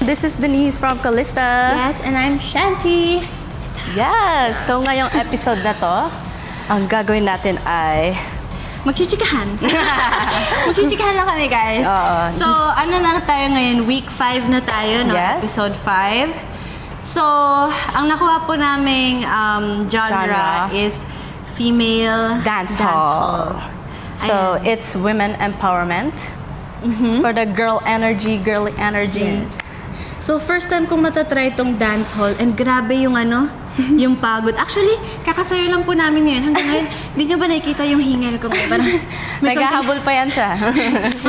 This is Denise from Calista. Yes, and I'm Shanti. Yes! So ngayong episode na to, ang gagawin natin ay... Magchichikahan. Magchichikahan lang kami, guys. Oo. So, ano na tayo ngayon? Week 5 na tayo, no? Yes. Episode 5. So, ang nakuha po naming genre is female Dance hall. So, it's women empowerment for the girly energy. Yes. So, first time kong matatry itong dance hall and grabe yung yung pagod. Actually, kakasayo lang po namin ngayon. Hanggang ngayon, di nyo ba nakikita yung hingal ko? Parang, Naghahabol pa yan siya.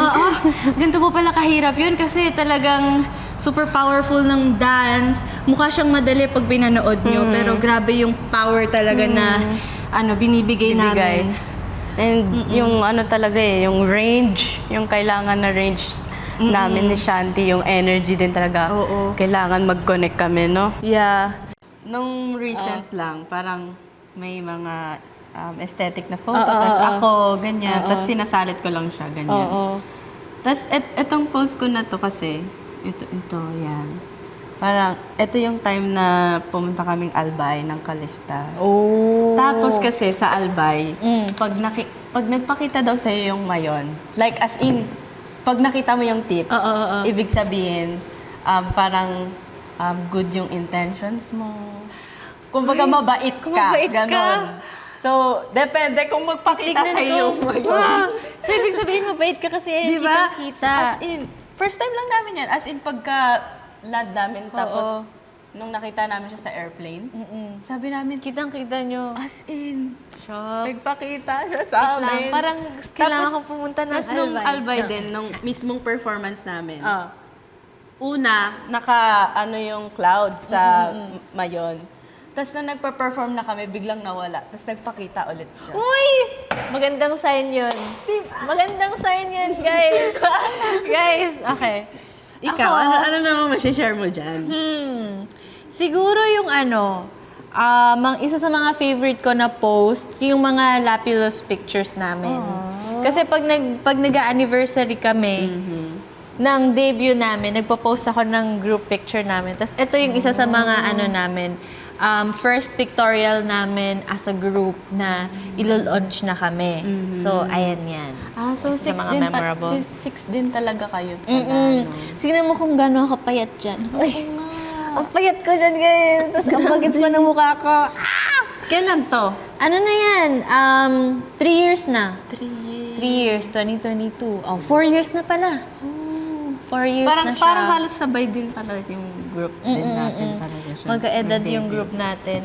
Oo. Ganito po pala kahirap yun kasi talagang super powerful ng dance. Mukha siyang madali pag pinanood nyo. Pero grabe yung power talaga na binibigay namin. And yung talaga yung range, yung kailangan na range namin ni Shanti, yung energy din talaga. Oo. Kailangan mag-connect kami, no? Yeah. Nung recent lang, parang may mga aesthetic na photo. Tapos ako, ganyan. Tapos sinasalit ko lang siya, ganyan. Tapos etong post ko na to kasi, ito, yan. Parang, ito yung time na pumunta kaming Albay ng Calista. Oh. Tapos kasi sa Albay, pag nagpakita daw sa'yo yung mayon, like as in, pag nakita mo yung tip, ibig sabihin, parang good yung intentions mo. Kumbaga mabait ka. Mabait ka. Ganon. So, depende kung magpakita sa'yo yung mayon. So, ibig sabihin mabait ka kasi Diba? kita. As in, first time lang namin yan. As in, pagka-land namin, tapos nung nakita namin siya sa airplane, sabi namin, Kitang-kita nyo. as in, Shucks. nagpakita siya sa amin. Parang kailangan ko pumunta ng Tapos nung Albay. Albay din, nung mismong performance namin, Ah. una, yung cloud sa mayon. Tapos nung nagpa-perform na kami, biglang nawala. Tapos nagpakita ulit siya. Uy! Magandang sign yun. Magandang sign yun, guys. Guys, okay. Ikaw, Ako, ano naman share mo dyan? Siguro yung isa sa mga favorite ko na posts, yung mga Lapilus pictures namin. Kasi pag nag-anniversary kami, ng debut namin, nagpo-post ako ng group picture namin. Tapos ito yung isa sa mga namin, first pictorial namin as a group na ilo-launch na kami. So, ayan yan. So Isa sa mga memorable. Six din talaga kayo. Tingnan mo kung gano'n ako payat dyan. Uy, ang payat ko dyan, guys. Tapos ang bagets pa ng mukha ko. Kailan to? Ano na yan? 3 years na. 3 years. 3 years, 2022. 4 years na pala. 4 years na siya. Parang halos sabay din pala yung group din natin talaga siya. Magka-edad yung group natin.